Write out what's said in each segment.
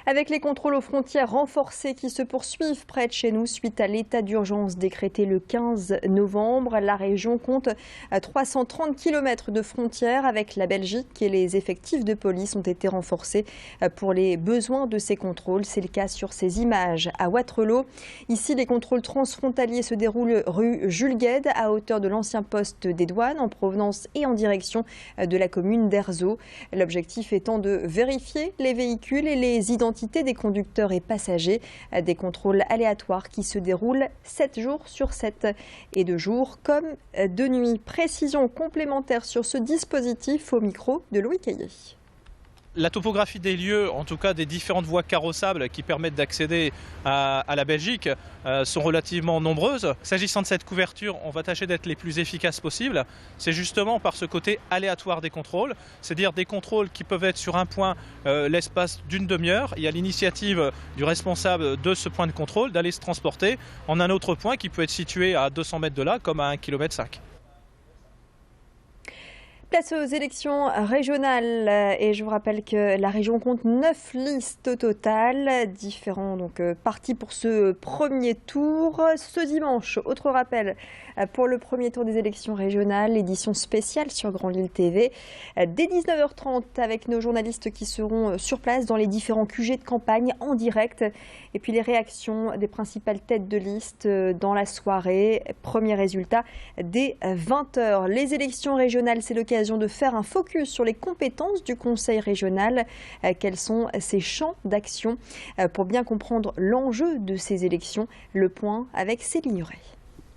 Avec les contrôles aux frontières renforcés qui se poursuivent près de chez nous suite à l'état d'urgence décrété le 15 novembre, la région compte 330 km de frontières avec la Belgique et les effectifs de police ont été renforcés pour les besoins de ces contrôles. C'est le cas sur ces images à Wattrelos. Ici, les contrôles transfrontaliers se déroulent rue Jules Guesde à hauteur de l'ancien poste des douanes en provenance et en direction de la commune d'Erzo. L'objectif étant de vérifier les véhicules et les identités des conducteurs et passagers. Des contrôles aléatoires qui se déroulent 7 jours sur 7 et de jour comme de nuit. Précision complémentaire sur ce dispositif au micro de Louis Caillé. La topographie des lieux, en tout cas des différentes voies carrossables qui permettent d'accéder à la Belgique, sont relativement nombreuses. S'agissant de cette couverture, on va tâcher d'être les plus efficaces possibles. C'est justement par ce côté aléatoire des contrôles, c'est-à-dire des contrôles qui peuvent être sur un point l'espace d'une demi-heure. Il y a l'initiative du responsable de ce point de contrôle d'aller se transporter en un autre point qui peut être situé à 200 mètres de là, comme à 1,5 km. Place aux élections régionales et je vous rappelle que la région compte 9 listes au total, différents partis pour ce premier tour. Ce dimanche, autre rappel pour le premier tour des élections régionales, édition spéciale sur Grand Lille TV, dès 19h30 avec nos journalistes qui seront sur place dans les différents QG de campagne en direct et puis les réactions des principales têtes de liste dans la soirée. Premier résultat dès 20h. Les élections régionales, c'est l'occasion de faire un focus sur les compétences du Conseil régional. Quels sont ses champs d'action pour bien comprendre l'enjeu de ces élections? Le point avec Céline Nuret.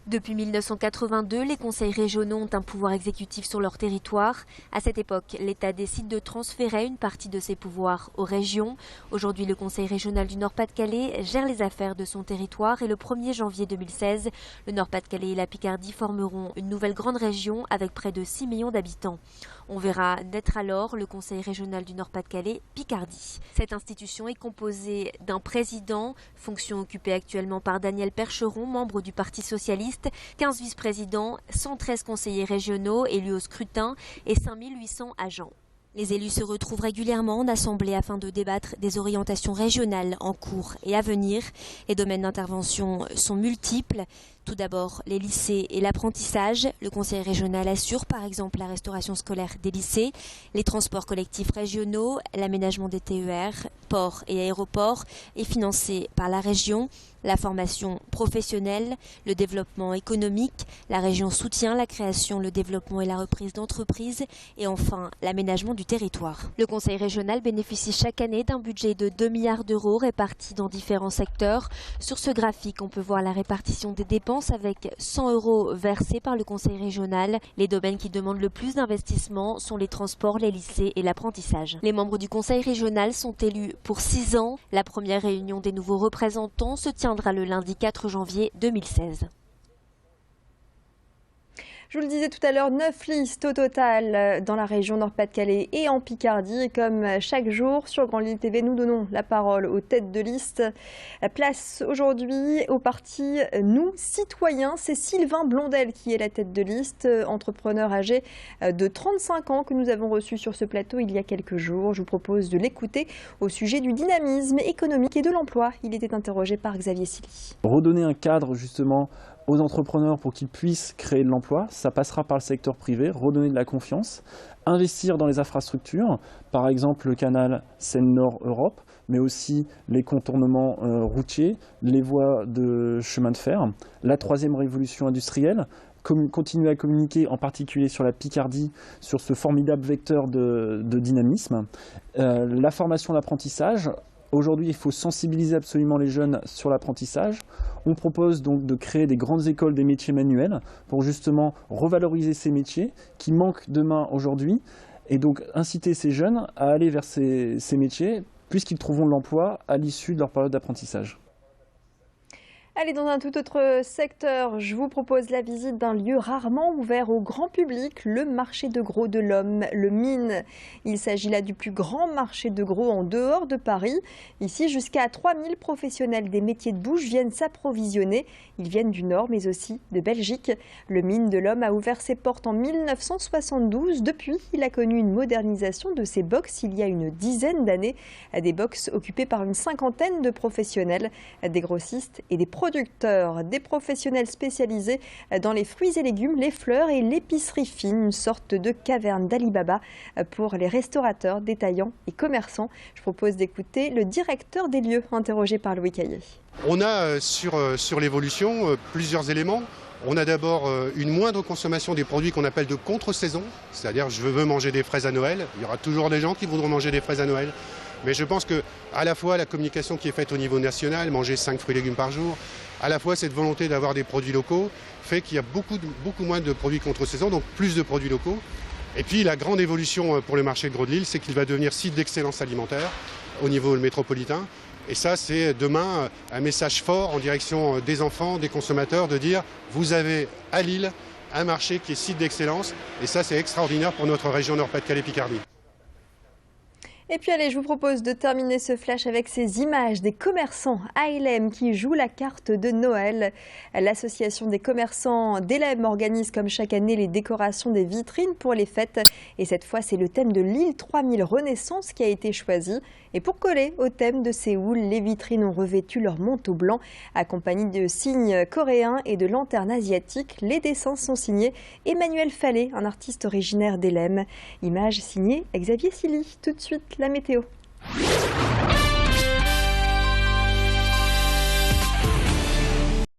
Depuis 1982, les conseils régionaux ont un pouvoir exécutif sur leur territoire. À cette époque, l'État décide de transférer une partie de ses pouvoirs aux régions. Aujourd'hui, le Conseil régional du Nord-Pas-de-Calais gère les affaires de son territoire et le 1er janvier 2016, le Nord-Pas-de-Calais et la Picardie formeront une nouvelle grande région avec près de 6 millions d'habitants. On verra naître alors le Conseil régional du Nord-Pas-de-Calais Picardie. Cette institution est composée d'un président, fonction occupée actuellement par Daniel Percheron, membre du Parti socialiste, 15 vice-présidents, 113 conseillers régionaux élus au scrutin et 5800 agents. Les élus se retrouvent régulièrement en assemblée afin de débattre des orientations régionales en cours et à venir. Les domaines d'intervention sont multiples. Tout d'abord, les lycées et l'apprentissage. Le conseil régional assure par exemple la restauration scolaire des lycées, les transports collectifs régionaux, l'aménagement des TER, ports et aéroports est financé par la région. La formation professionnelle, le développement économique, la région soutient la création, le développement et la reprise d'entreprises et enfin l'aménagement du territoire. Le conseil régional bénéficie chaque année d'un budget de 2 milliards d'euros répartis dans différents secteurs. Sur ce graphique, on peut voir la répartition des dépenses avec 100 € versés par le conseil régional. Les domaines qui demandent le plus d'investissement sont les transports, les lycées et l'apprentissage. Les membres du conseil régional sont élus pour 6 ans. La première réunion des nouveaux représentants se tiendra le lundi 4 janvier 2016. Je vous le disais tout à l'heure, 9 listes au total dans la région Nord-Pas-de-Calais et en Picardie. Et comme chaque jour sur Grand Lille TV, nous donnons la parole aux têtes de liste. Place aujourd'hui au parti Nous Citoyens. C'est Sylvain Blondel qui est la tête de liste, entrepreneur âgé de 35 ans que nous avons reçu sur ce plateau il y a quelques jours. Je vous propose de l'écouter au sujet du dynamisme économique et de l'emploi. Il était interrogé par Xavier Silly. Redonner un cadre justement aux entrepreneurs pour qu'ils puissent créer de l'emploi, ça passera par le secteur privé, redonner de la confiance, investir dans les infrastructures, par exemple le canal Seine-Nord-Europe, mais aussi les contournements routiers, les voies de chemin de fer, la troisième révolution industrielle, continuer à communiquer en particulier sur la Picardie, sur ce formidable vecteur de dynamisme, la formation, l'apprentissage. Aujourd'hui, il faut sensibiliser absolument les jeunes sur l'apprentissage. On propose donc de créer des grandes écoles des métiers manuels pour justement revaloriser ces métiers qui manquent de main aujourd'hui et donc inciter ces jeunes à aller vers ces métiers puisqu'ils trouveront de l'emploi à l'issue de leur période d'apprentissage. Allez, dans un tout autre secteur, je vous propose la visite d'un lieu rarement ouvert au grand public, le marché de gros de l'Homme, le Mine. Il s'agit là du plus grand marché de gros en dehors de Paris. Ici, jusqu'à 3000 professionnels des métiers de bouche viennent s'approvisionner. Ils viennent du Nord, mais aussi de Belgique. Le Mine de l'Homme a ouvert ses portes en 1972. Depuis, il a connu une modernisation de ses box il y a une dizaine d'années. Des box occupées par une cinquantaine de professionnels, des grossistes et des producteurs, des professionnels spécialisés dans les fruits et légumes, les fleurs et l'épicerie fine, une sorte de caverne d'Alibaba pour les restaurateurs, détaillants et commerçants. Je propose d'écouter le directeur des lieux, interrogé par Louis Caillé. On a sur l'évolution plusieurs éléments. On a d'abord une moindre consommation des produits qu'on appelle de contre-saison, c'est-à-dire je veux manger des fraises à Noël. Il y aura toujours des gens qui voudront manger des fraises à Noël. Mais je pense que à la fois la communication qui est faite au niveau national, manger 5 fruits et légumes par jour, à la fois cette volonté d'avoir des produits locaux, fait qu'il y a beaucoup moins de produits contre-saison, donc plus de produits locaux. Et puis la grande évolution pour le marché de Gros de Lille, c'est qu'il va devenir site d'excellence alimentaire au niveau métropolitain. Et ça, c'est demain un message fort en direction des enfants, des consommateurs, de dire vous avez à Lille un marché qui est site d'excellence. Et ça, c'est extraordinaire pour notre région Nord-Pas-de-Calais-Picardie. Et puis allez, je vous propose de terminer ce flash avec ces images des commerçants à Hélène qui jouent la carte de Noël. L'association des commerçants d'Hélène organise comme chaque année les décorations des vitrines pour les fêtes. Et cette fois, c'est le thème de l'île 3000 Renaissance qui a été choisi. Et pour coller au thème de Séoul, les vitrines ont revêtu leur manteau blanc accompagné de signes coréens et de lanternes asiatiques. Les dessins sont signés Emmanuel Fallet, un artiste originaire d'Hélène. Image signée Xavier Silly. Tout de suite, la météo.